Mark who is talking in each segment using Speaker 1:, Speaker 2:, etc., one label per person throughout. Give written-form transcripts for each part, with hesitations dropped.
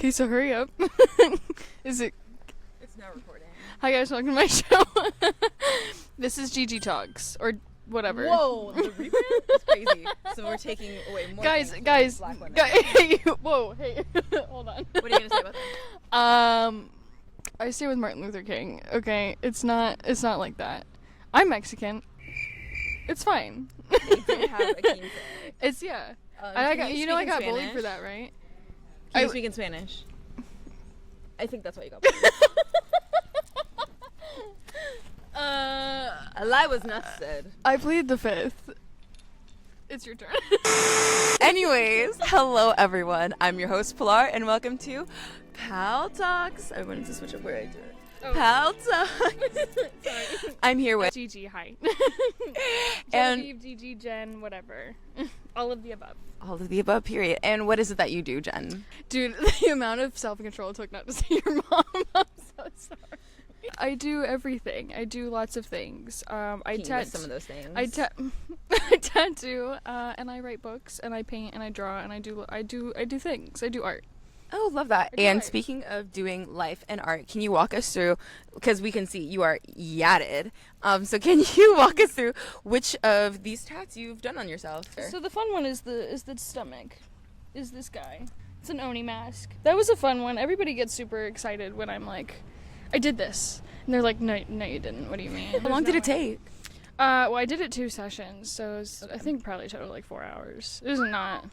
Speaker 1: Okay, so hurry up. Is it?
Speaker 2: It's now recording.
Speaker 1: Hi guys, welcome to my show. This is Gigi Talks, or whatever.
Speaker 2: Whoa, the rebrand is crazy. So we're taking away more
Speaker 1: Guys,
Speaker 2: black women.
Speaker 1: whoa, hey, hold on.
Speaker 2: What are you gonna say about that?
Speaker 1: I stay with Martin Luther King. Okay, it's not like that. I'm Mexican. It's fine.
Speaker 2: They do have a king thing.
Speaker 1: It's yeah.
Speaker 2: I
Speaker 1: got bullied for that, right?
Speaker 2: Can you speak in Spanish? I think that's why you got bullied. A lie was not said.
Speaker 1: I plead the fifth. It's your turn.
Speaker 2: Anyways, hello everyone. I'm your host Pilar, and welcome to Pal Talks. I wanted to switch up where I do it.
Speaker 1: Oh.
Speaker 2: Pal Talks.
Speaker 1: Sorry.
Speaker 2: I'm here with
Speaker 1: Gigi. Hi.
Speaker 2: and
Speaker 1: Genevieve, Gigi, Jen, whatever. All of the above.
Speaker 2: all of the above. Period. And what is it that you do, Jen?
Speaker 1: Dude, the amount of self-control it took not to say your mom. I'm so sorry. I do everything. I do lots of things.
Speaker 2: Can you list some of those things?
Speaker 1: I tattoo, and I write books, and I paint, and I draw, and I do things. I do art.
Speaker 2: Oh, love that.
Speaker 1: I do
Speaker 2: And
Speaker 1: art.
Speaker 2: speaking of doing life and art, can you walk us through, because we can see you are yatted, so can you walk us through which of these tats you've done on yourself?
Speaker 1: So the fun one is the stomach. Is this guy. It's an Oni mask. That was a fun one. Everybody gets super excited when I'm like, I did this. And they're like, no, you didn't. What do you mean?
Speaker 2: How long did it take?
Speaker 1: Well, I did it 2 sessions, so it was, I think probably total like 4 hours. It was not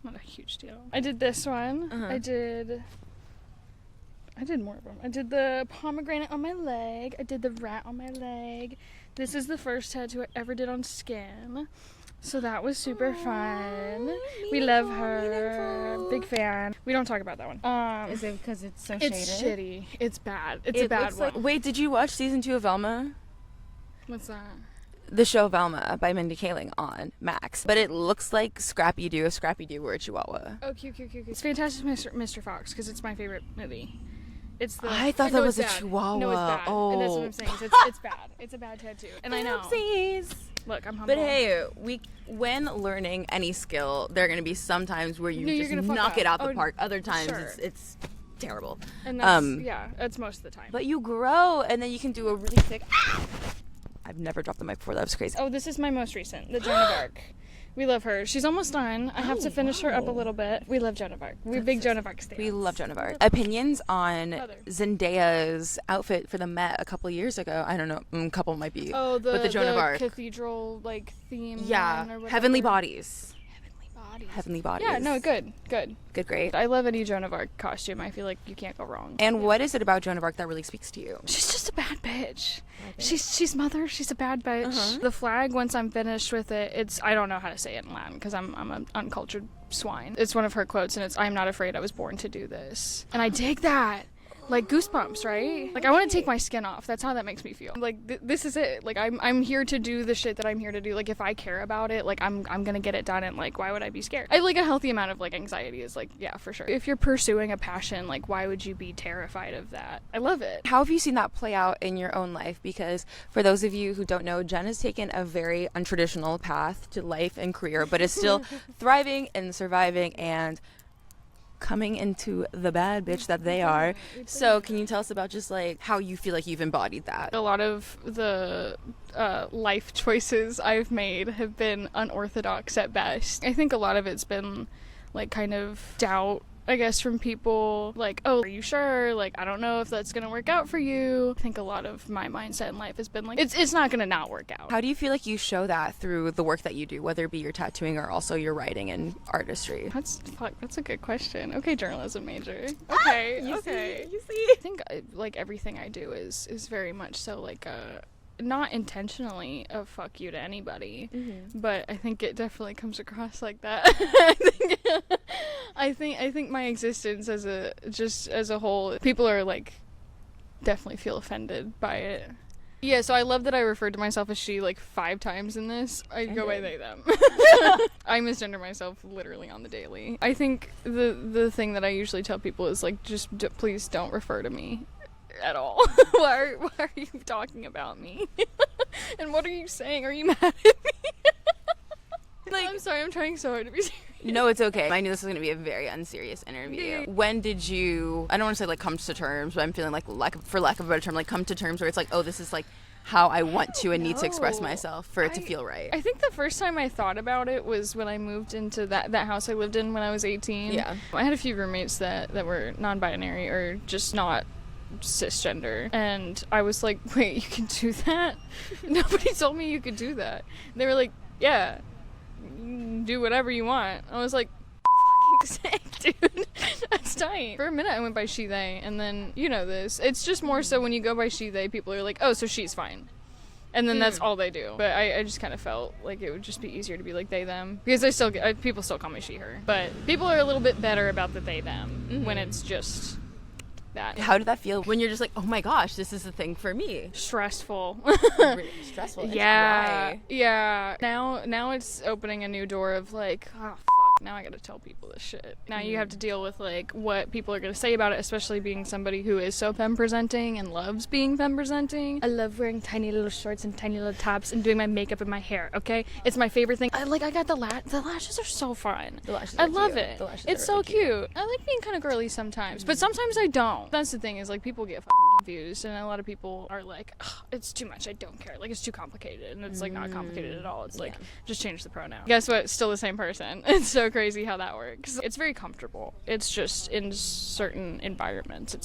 Speaker 1: a huge deal. I did this one.
Speaker 2: Uh-huh.
Speaker 1: I did more of them. I did the pomegranate on my leg. I did the rat on my leg. This is the first tattoo I ever did on skin. So that was super fun. We love her. Big fan. We don't talk about that one.
Speaker 2: Is it because it's so
Speaker 1: It's
Speaker 2: shaded?
Speaker 1: shitty. It's bad. It's a bad one.
Speaker 2: Wait, did you watch season 2 of Velma?
Speaker 1: What's that?
Speaker 2: The show Velma by Mindy Kaling on Max. But it looks like Scrappy Doo if Scrappy Doo were a Chihuahua.
Speaker 1: Oh, cute. It's Fantastic Mr. Fox because it's my favorite movie. It's the.
Speaker 2: I thought that was a Chihuahua.
Speaker 1: No, it's bad.
Speaker 2: Oh.
Speaker 1: And that's what I'm saying. It's bad. It's a bad tattoo. And I know.
Speaker 2: Oopsies.
Speaker 1: Look, I'm humble.
Speaker 2: But hey, when learning any skill, there are going to be some times where you
Speaker 1: you're
Speaker 2: just
Speaker 1: gonna fuck
Speaker 2: knock
Speaker 1: up.
Speaker 2: it out the
Speaker 1: Oh,
Speaker 2: park. Other times
Speaker 1: sure.
Speaker 2: it's terrible.
Speaker 1: And that's, that's most of the time.
Speaker 2: But you grow, and then you can do a really sick. I've never dropped the mic before. That was crazy.
Speaker 1: Oh, this is my most recent, the Joan of Arc. We love her. She's almost done. I have to finish her up a little bit. We love Joan of Arc. We're big Joan of Arc stands.
Speaker 2: We love Joan of Arc. Opinions on
Speaker 1: Mother.
Speaker 2: Zendaya's outfit for the Met a couple years ago. I don't know. A couple might be.
Speaker 1: Oh,
Speaker 2: but the Joan of Arc.
Speaker 1: cathedral like theme.
Speaker 2: Yeah.
Speaker 1: one or whatever.
Speaker 2: Heavenly Bodies.
Speaker 1: Heavenly bodies.
Speaker 2: Heavenly Bodies.
Speaker 1: Yeah, no, good.
Speaker 2: Good, great.
Speaker 1: I love any Joan of Arc costume. I feel like you can't go wrong.
Speaker 2: And what is it about Joan of Arc that really speaks to you?
Speaker 1: She's just a bad bitch. She's mother. She's a bad bitch.
Speaker 2: Uh-huh.
Speaker 1: The flag. Once I'm finished with it, I don't know how to say it in Latin because I'm an uncultured swine. It's one of her quotes, and it's "I'm not afraid. I was born to do this." And I dig that. Like goosebumps, right? Like I want to take my skin off. That's how that makes me feel. Like this is it. Like I'm here to do the shit that I'm here to do. Like if I care about it, like I'm gonna get it done. And like why would I be scared? I like a healthy amount of like anxiety is like yeah for sure. If you're pursuing a passion, like why would you be terrified of that? I love it.
Speaker 2: How have you seen that play out in your own life? Because for those of you who don't know, Jen has taken a very untraditional path to life and career, but is still thriving and surviving and coming into the bad bitch that they are. So can you tell us about just like how you feel like you've embodied that?
Speaker 1: A lot of the life choices I've made have been unorthodox at best. I think a lot of it's been like kind of doubt, I guess, from people like, oh, are you sure? Like, I don't know if that's gonna work out for you. I think a lot of my mindset in life has been like, it's not gonna not work out.
Speaker 2: How do you feel like you show that through the work that you do, whether it be your tattooing or also your writing and artistry?
Speaker 1: That's a good question. Okay, journalism major. Okay,
Speaker 2: You
Speaker 1: okay.
Speaker 2: see?
Speaker 1: I think like everything I do is very much so like not intentionally a fuck you to anybody, but I think it definitely comes across like that. I think my existence as a whole, people are like definitely feel offended by it. Yeah, so I love that I referred to myself as she like 5 times in this. I go by they them. I misgender myself literally on the daily. I think the thing that I usually tell people is like just please don't refer to me at all. Why are you talking about me? And what are you saying? Are you mad at me? Like, I'm sorry, I'm trying so hard to be serious.
Speaker 2: No, it's okay. I knew this was going to be a very unserious interview. When did you, I don't want to say like come to terms, but I'm feeling like, for lack of a better term, like come to terms where it's like, oh, this is like how I want to and need to express myself for it to feel right.
Speaker 1: I think the first time I thought about it was when I moved into that house I lived in when I was 18.
Speaker 2: Yeah.
Speaker 1: I had a few roommates that were non-binary or just not cisgender, and I was like, wait, you can do that? Nobody told me you could do that. And they were like, yeah, do whatever you want. I was like, fucking sick, dude. That's tight. For a minute I went by she they, and then you know this, it's just more so when you go by she they, people are like, oh, so she's fine, and then that's all they do. But I just kind of felt like it would just be easier to be like they them, because people still call me she her, but people are a little bit better about the they them when it's just that.
Speaker 2: How did that feel when you're just like, oh my gosh, this is the thing for me?
Speaker 1: Stressful.
Speaker 2: Stressful.
Speaker 1: Yeah. Now it's opening a new door of like, oh fuck, now I gotta tell people this shit. Now you have to deal with like what people are gonna say about it, especially being somebody who is so femme presenting and loves being femme presenting. I love wearing tiny little shorts and tiny little tops and doing my makeup and my hair, okay? It's my favorite thing. I got the lashes are so fun.
Speaker 2: The lashes
Speaker 1: I
Speaker 2: are
Speaker 1: love
Speaker 2: cute.
Speaker 1: it.
Speaker 2: The lashes
Speaker 1: It's
Speaker 2: are
Speaker 1: so
Speaker 2: really
Speaker 1: cute. I like being kind of girly sometimes, but sometimes I don't. That's the thing, is like people get fucking confused, and a lot of people are like, it's too much, I don't care, like it's too complicated, and it's like not complicated at all. It's like, just change the pronoun. Guess what? Still the same person. It's so crazy how that works. It's very comfortable. It's just in certain environments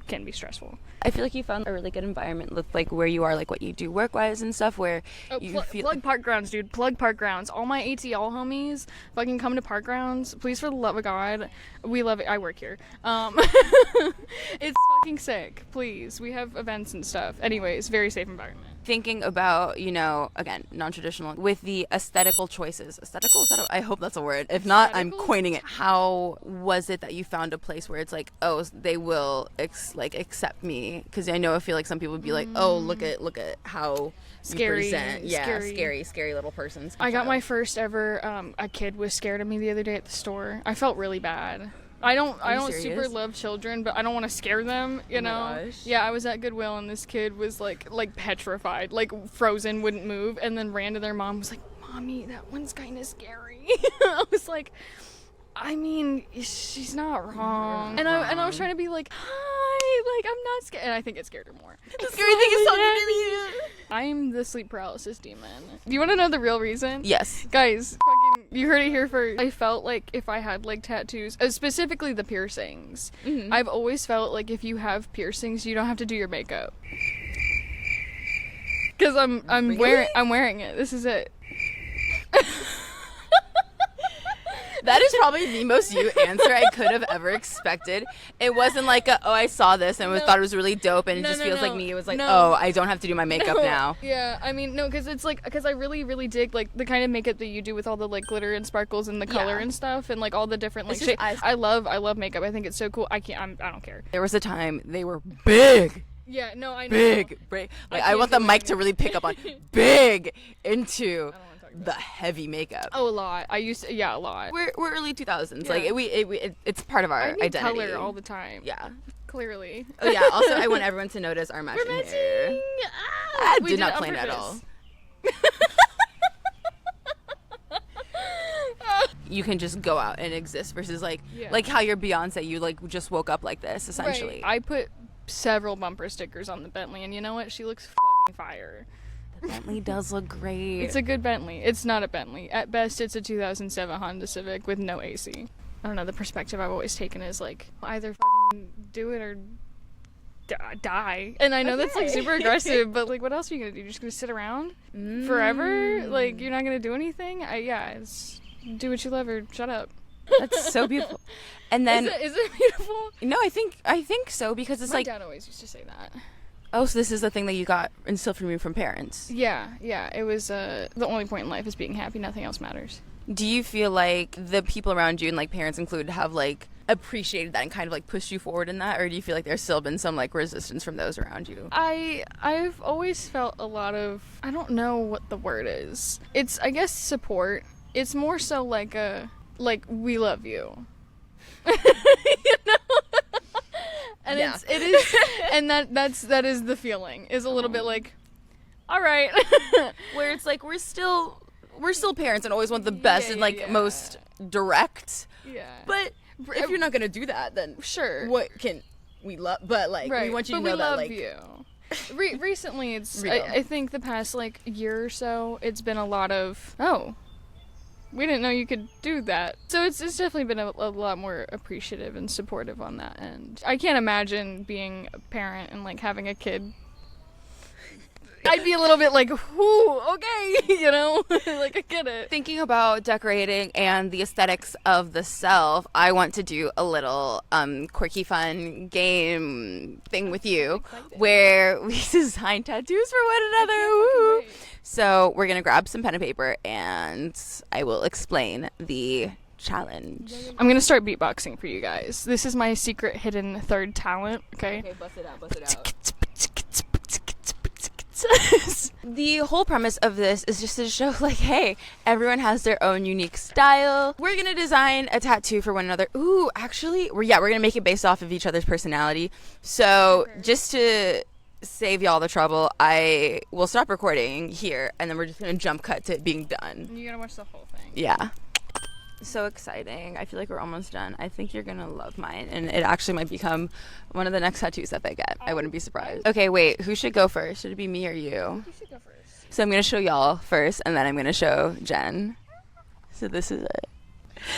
Speaker 1: can be stressful.
Speaker 2: I feel like you found a really good environment with like where you are, like what you do work-wise and stuff, where you feel
Speaker 1: plug park grounds, dude. Plug park grounds. All my ATL homies fucking come to park grounds, please, for the love of God. We love it. I work here. It's fucking sick. Please, we have events and stuff. Anyways, very safe environment.
Speaker 2: Thinking about, again, non-traditional, with the aesthetical choices. Aesthetical? I hope that's a word. If not, I'm coining it. How was it that you found a place where it's like, oh, they will accept me? Because I feel like some people would be like, oh, look at how
Speaker 1: scary,
Speaker 2: you present. Yeah, scary little persons.
Speaker 1: I got my first ever, a kid was scared of me the other day at the store. I felt really bad. I don't super love children, but I don't want to scare them, you know?
Speaker 2: Gosh.
Speaker 1: Yeah, I was at Goodwill, and this kid was like petrified, like frozen, wouldn't move, and then ran to their mom, was like, Mommy, that one's kind of scary. I was like, I mean, she's not wrong. And I was trying to be like, hi, like, I'm not scared. And I think it scared her more.
Speaker 2: The scary thing is talking to me.
Speaker 1: I'm the sleep paralysis demon. Do you want to know the real reason?
Speaker 2: Yes.
Speaker 1: Guys, fucking, you heard it here first. I felt like if I had like tattoos, specifically the piercings, I've always felt like if you have piercings, you don't have to do your makeup. Because I'm wearing it. This is it.
Speaker 2: That is probably the most you answer I could have ever expected. It wasn't like I saw this and thought it was really dope, and it just feels like me. It was like, oh, I don't have to do my makeup now.
Speaker 1: Yeah, I mean, no, because it's like, because I really, really dig like the kind of makeup that you do with all the like glitter and sparkles and the color and stuff, and like all the different like shapes. I love makeup. I think it's so cool. I don't care.
Speaker 2: There was a time they were big.
Speaker 1: Yeah, no, I know.
Speaker 2: Big. Like, I want the mic to really pick up on big into the heavy makeup.
Speaker 1: Oh, a lot. A lot.
Speaker 2: We're early 2000s. Yeah. Like it's part of our identity.
Speaker 1: Color all the time.
Speaker 2: Yeah.
Speaker 1: Clearly.
Speaker 2: Oh yeah. Also, I want everyone to notice our matching hair. I did not plan at all. You can just go out and exist versus like how you're Beyonce. You like just woke up like this essentially.
Speaker 1: Right. I put several bumper stickers on the Bentley, and you know what? She looks fucking fire.
Speaker 2: The Bentley does look great.
Speaker 1: It's a good Bentley. It's not a Bentley. At best, it's a 2007 Honda Civic with no AC. I don't know, the perspective I've always taken is like, either fucking do it or die. And I know that's like super aggressive, but like, what else are you gonna do? You're just gonna sit around forever? Like, you're not gonna do anything? It's do what you love or shut up.
Speaker 2: That's so beautiful. And then
Speaker 1: is it beautiful?
Speaker 2: No, I think so, because it's
Speaker 1: my
Speaker 2: like
Speaker 1: dad always used to say that.
Speaker 2: Oh, so this is the thing that you got instilled from you from parents.
Speaker 1: Yeah. It was the only point in life is being happy. Nothing else matters.
Speaker 2: Do you feel like the people around you, and like parents included, have like appreciated that and kind of like pushed you forward in that, or do you feel like there's still been some like resistance from those around you?
Speaker 1: I've always felt a lot of, I don't know what the word is. It's, I guess, support. It's more so like we love you. You know? And it is, and that is the feeling, is a little bit like, all right.
Speaker 2: Where it's like, we're still we're still parents and always want the best and like most direct.
Speaker 1: Yeah.
Speaker 2: But if you're not gonna do that, then
Speaker 1: sure.
Speaker 2: What can we love? But like we want you to know that like
Speaker 1: you. Recently, it's I think the past like year or so, it's been a lot of we didn't know you could do that. So it's definitely been a lot more appreciative and supportive on that end. I can't imagine being a parent and like having a kid. I'd be a little bit like, whoo, okay, you know, like I get it.
Speaker 2: Thinking about decorating and the aesthetics of the self, I want to do a little quirky fun game thing with you where we design tattoos for one another. Woo! So we're going to grab some pen and paper and I will explain the challenge.
Speaker 1: I'm going to start beatboxing for you guys. This is my secret hidden third talent, okay?
Speaker 2: Okay, bust it out. The whole premise of this is just to show like, hey, everyone has their own unique style. We're gonna design a tattoo for one another. Ooh, actually, we're gonna make it based off of each other's personality. So just to save y'all the trouble, I will stop recording here and then we're just gonna jump cut to it being done.
Speaker 1: You gotta watch the whole thing.
Speaker 2: Yeah. So exciting. I feel like we're almost done. I think you're gonna love mine and it actually might become one of the next tattoos that they get. I wouldn't be surprised. Okay, wait, who should go first? Should it be me or you?
Speaker 1: You should go first.
Speaker 2: So I'm gonna show y'all first and then I'm gonna show Jen. So this is it.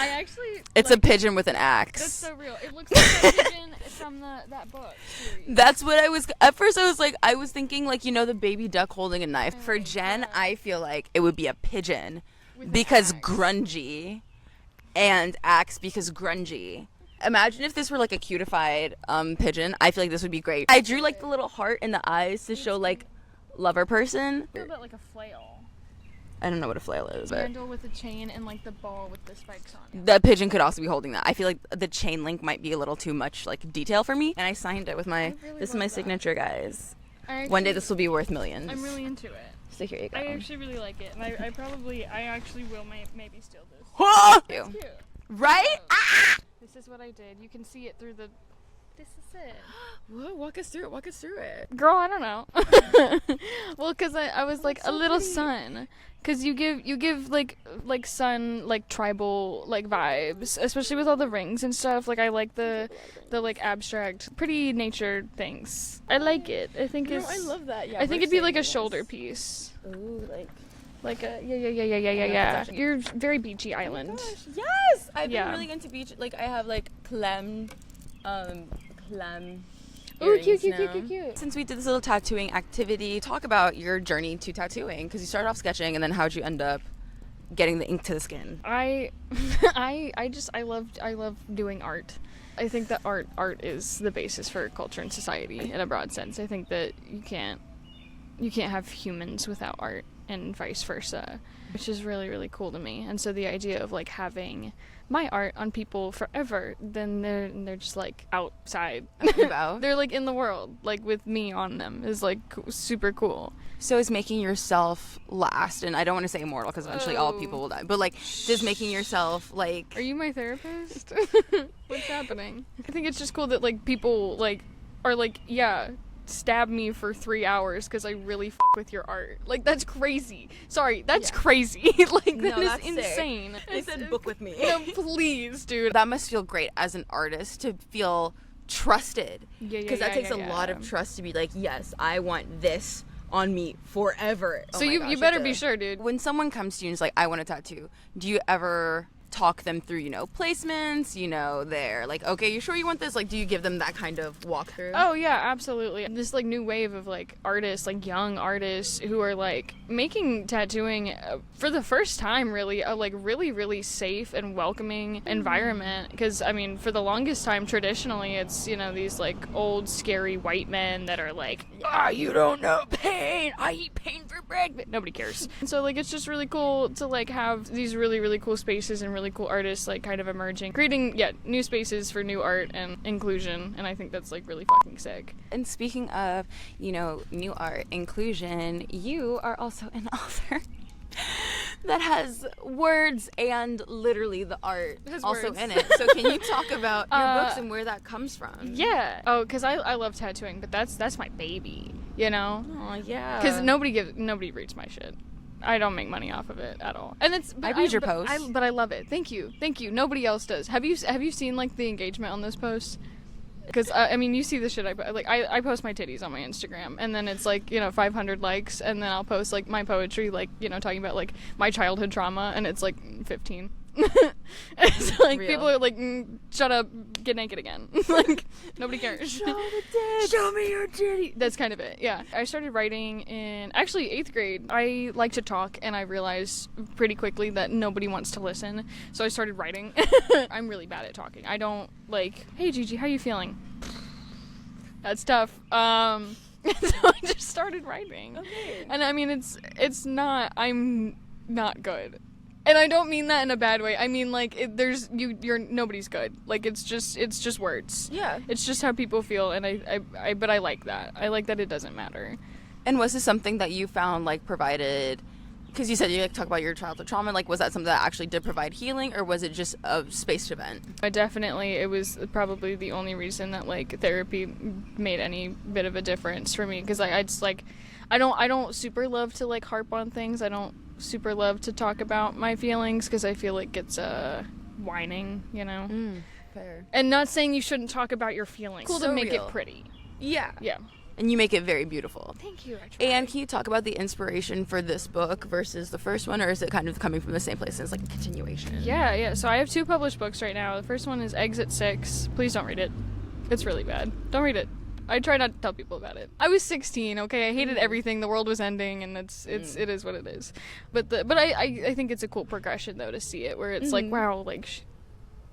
Speaker 1: I actually
Speaker 2: It's a pigeon with an axe.
Speaker 1: That's so real. It looks like a pigeon from that book series.
Speaker 2: That's what I was at first I was thinking like, you know, the baby duck holding a knife. For Jen, I feel like it would be a pigeon because grungy. And axe because grungy. Imagine if this were like a cutified pigeon. I feel like this would be great. I drew like the little heart in the eyes to show like lover person.
Speaker 1: A little bit like a flail.
Speaker 2: I don't know what a flail is. But
Speaker 1: Handle with a chain and like the ball with the spikes on it.
Speaker 2: The pigeon could also be holding that. I feel like the chain link might be a little too much like detail for me. And I signed it with this is my signature, guys. One day this will be worth millions.
Speaker 1: I'm really into it.
Speaker 2: So here you go.
Speaker 1: I actually really like it, and I actually will maybe steal this.
Speaker 2: That's
Speaker 1: cute.
Speaker 2: Right? Ah!
Speaker 1: This is what I did. You can see it through the. This is it.
Speaker 2: Whoa, walk us through it.
Speaker 1: Girl, I don't know. Well, because I was like a little sun. Because you give like sun like tribal like vibes, especially with all the rings and stuff. Like I like the like abstract, pretty nature things. I like it. I think it's.
Speaker 2: I love that. Yeah.
Speaker 1: I think it'd be like a shoulder piece.
Speaker 2: Ooh,
Speaker 1: like a yeah. You're very beachy island.
Speaker 2: Oh yes, I've been really into beach. Like I have like clam.
Speaker 1: Ooh, cute.
Speaker 2: Since we did this little tattooing activity, talk about your journey to tattooing because you started off sketching and then how'd you end up getting the ink to the skin?
Speaker 1: I love doing art. I think that art is the basis for culture and society in a broad sense. I think that you can't have humans without art and vice versa, which is really, really cool to me. And so the idea of like having my art on people forever, then they're just like outside.
Speaker 2: About.
Speaker 1: They're like in the world, like with me on them is like super cool.
Speaker 2: So is making yourself last, and I don't want to say immortal because eventually all people will die, but like just making yourself like.
Speaker 1: Are you my therapist? What's happening? I think it's just cool that like people like are like, yeah, stab me for 3 hours because I really fuck with your art. Like that's crazy. Sorry, that's crazy. Like that is insane.
Speaker 2: I said book with me.
Speaker 1: No, please, dude.
Speaker 2: That must feel great as an artist to feel trusted. Because that takes a lot of trust to be like, yes, I want this on me forever.
Speaker 1: So you better be sure, dude.
Speaker 2: When someone comes to you and is like, I want a tattoo, do you ever talk them through, you know, placements, you know, they're like, okay, you sure you want this? Like, do you give them that kind of walkthrough?
Speaker 1: Oh yeah, absolutely. This like new wave of like artists, like young artists who are like making tattooing for the first time really a like really, really safe and welcoming environment. Because I mean, for the longest time, traditionally, it's, you know, these like old scary white men that are like, you don't know pain. I eat pain for breakfast. Nobody cares. And so like it's just really cool to like have these really, really cool spaces and really cool artists like kind of emerging, creating new spaces for new art and inclusion, and I think that's like really fucking sick.
Speaker 2: And speaking of, you know, new art inclusion, you are also an author that has words and literally the art also in it. So can you talk about your books and where that comes from?
Speaker 1: Yeah. Oh, because I love tattooing, but that's my baby, you know?
Speaker 2: Oh yeah.
Speaker 1: Because nobody reads my shit. I don't make money off of it at all. And it's
Speaker 2: I read your posts.
Speaker 1: But I love it. Thank you. Nobody else does. Have you seen like the engagement on those posts? Because I mean, you see the shit I post my titties on my Instagram, and then it's like, 500 likes, and then I'll post like my poetry, like, talking about like my childhood trauma, and it's like 15. It's like
Speaker 2: Real.
Speaker 1: people are like, shut up, get naked again. Like, nobody cares.
Speaker 2: Show the dick.
Speaker 1: Show me your titty. That's kind of it. Yeah, I started writing in actually 8th grade. I like to talk, and I realized pretty quickly that nobody wants to listen, so I started writing. I'm really bad at talking. I don't like, hey Gigi, how you feeling? That's tough. So I just started writing.
Speaker 2: Okay.
Speaker 1: And I mean, I'm not good. And I don't mean that in a bad way. I mean, like, you're nobody's good. Like, it's just words.
Speaker 2: Yeah.
Speaker 1: It's just how people feel, and but I like that. I like that it doesn't matter.
Speaker 2: And was this something that you found, like, provided, because you said you like talk about your childhood trauma, like, was that something that actually did provide healing, or was it just a space to vent?
Speaker 1: It was probably the only reason that, like, therapy made any bit of a difference for me, because I just, like, I don't super love to, like, harp on things. I don't super love to talk about my feelings, because I feel like it's whining,
Speaker 2: Fair.
Speaker 1: And not saying you shouldn't talk about your feelings. Cool
Speaker 2: So
Speaker 1: to make
Speaker 2: real.
Speaker 1: it pretty.
Speaker 2: Yeah.
Speaker 1: Yeah.
Speaker 2: And you make it very beautiful.
Speaker 1: Thank you. I try.
Speaker 2: And can you talk about the inspiration for this book versus the first one, or is it kind of coming from the same place as, like, a continuation?
Speaker 1: Yeah. So I have 2 published books right now. The first one is Exit 6. Please don't read it. It's really bad. Don't read it. I try not to tell people about it. I was 16, okay? I hated everything. The world was ending, and it is what it is. But I think it's a cool progression, though, to see it, where it's like, wow, like,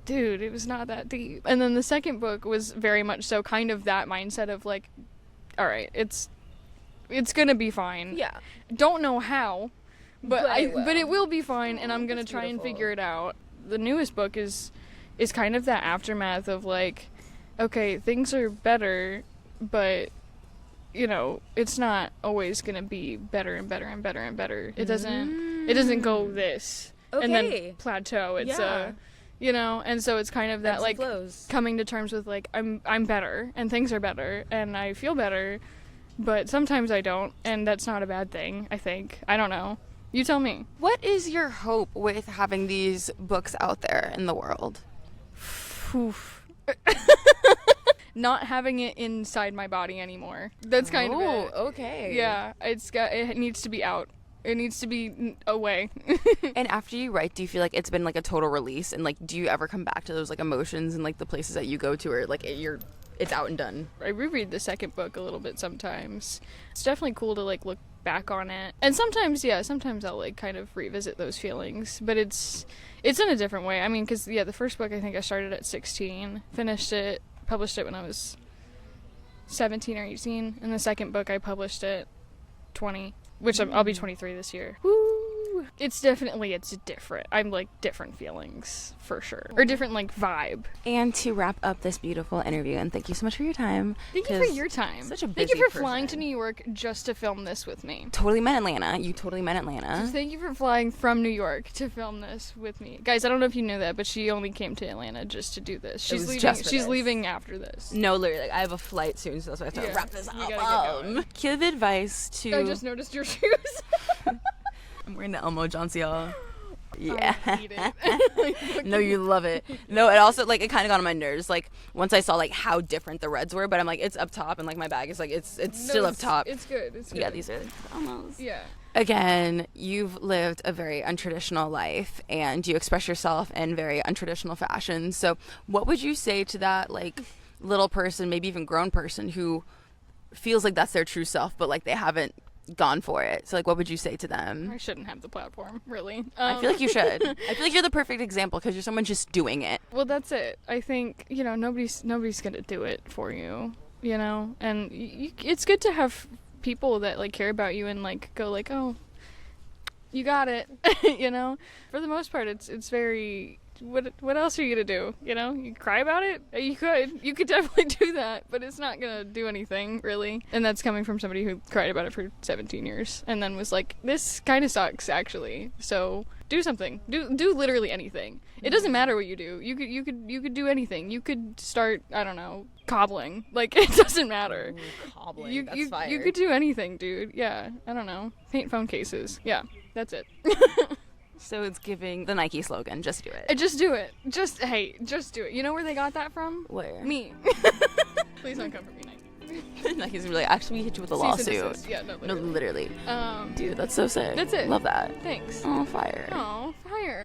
Speaker 1: dude, it was not that deep. And then the second book was very much so kind of that mindset of, like, all right, it's gonna be fine.
Speaker 2: Yeah.
Speaker 1: Don't know how, but
Speaker 2: But
Speaker 1: it will be fine, and I'm gonna
Speaker 2: That's
Speaker 1: try and
Speaker 2: beautiful.
Speaker 1: figure it out. The newest book is kind of that aftermath of, like, okay, things are better, but it's not always gonna be better and better and better and better. It doesn't go this and then
Speaker 2: Okay.
Speaker 1: plateau. It's
Speaker 2: Yeah.
Speaker 1: and so it's kind of that,
Speaker 2: Ebbs and
Speaker 1: like,
Speaker 2: flows.
Speaker 1: coming to terms with, like, I'm better and things are better and I feel better, but sometimes I don't, and that's not a bad thing, I think. I don't know. You tell me.
Speaker 2: What is your hope with having these books out there in the world?
Speaker 1: Oof. Not having it inside my body anymore. That's kind of it.
Speaker 2: Okay.
Speaker 1: Yeah, it needs to be out. It needs to be away.
Speaker 2: And after you write, do you feel like it's been, like, a total release? And, like, do you ever come back to those, like, emotions and, like, the places that you go to, or, like, it's out and done?
Speaker 1: I reread the second book a little bit sometimes. It's definitely cool to, like, look back on it. And sometimes I'll, like, kind of revisit those feelings, but it's in a different way. I mean, because, the first book I think I started at 16, published it when I was 17 or 18, and the second book I published at 20, which I'll be 23 this year. Woo! It's different. I'm, like, different feelings, for sure. Or different, like, vibe.
Speaker 2: And to wrap up this beautiful interview, and thank you so much for your time.
Speaker 1: Thank you for your time.
Speaker 2: Such a
Speaker 1: Thank you
Speaker 2: busy
Speaker 1: for flying to
Speaker 2: person.
Speaker 1: New York just to film this with me.
Speaker 2: Totally meant Atlanta. You totally meant Atlanta.
Speaker 1: Thank you for flying from New York to film this with me. Guys, I don't know if you knew that, but she only came to Atlanta just to do this. She's
Speaker 2: was just for
Speaker 1: She's
Speaker 2: this.
Speaker 1: leaving after this.
Speaker 2: No, literally, like, I have a flight soon, so that's why I have to
Speaker 1: Yeah,
Speaker 2: wrap this
Speaker 1: you
Speaker 2: up.
Speaker 1: gotta get going.
Speaker 2: Give advice to...
Speaker 1: I just noticed your shoes.
Speaker 2: I'm wearing the Elmo John Cial. Yeah.
Speaker 1: I hate it.
Speaker 2: No, you love it. No, it also, like, it kind of got on my nerves, like, once I saw, like, how different the reds were, but I'm like, it's up top, and, like, my bag is, like, it's still up top.
Speaker 1: It's good. It's good.
Speaker 2: Yeah, these are almost.
Speaker 1: Yeah.
Speaker 2: Again, you've lived a very untraditional life, and you express yourself in very untraditional fashion. So what would you say to that, like, little person, maybe even grown person, who feels like that's their true self, but, like, they haven't gone for it? So, like, what would you say to them?
Speaker 1: I shouldn't have the platform, really.
Speaker 2: I feel like you should. I feel like you're the perfect example, because you're someone just doing it.
Speaker 1: Well, that's it. I think, nobody's gonna do it for you, and it's good to have people that, like, care about you and, like, go, like, oh, you got it. For the most part, it's very what else are you gonna do? You know, you cry about it? You could definitely do that, but it's not gonna do anything, really. And that's coming from somebody who cried about it for 17 years and then was like, this kind of sucks, actually. So do something. Do literally anything. It doesn't matter what you do. You could do anything. You could start, I don't know, cobbling. Like, it doesn't matter.
Speaker 2: Ooh, cobbling. That's fire.
Speaker 1: You could do anything, dude. Yeah, I don't know. Paint phone cases. Yeah, that's it.
Speaker 2: So it's giving the Nike slogan, just do it.
Speaker 1: Just do it. Just do it. You know where they got that from?
Speaker 2: Where?
Speaker 1: Me. Please don't come for me, Nike.
Speaker 2: Nike's really, actually, we hit you with a
Speaker 1: Cease and
Speaker 2: lawsuit.
Speaker 1: desist. Yeah, no,
Speaker 2: No,
Speaker 1: literally.
Speaker 2: literally. Dude, that's so sick.
Speaker 1: That's it.
Speaker 2: Love that.
Speaker 1: Thanks.
Speaker 2: Oh, fire.
Speaker 1: Oh,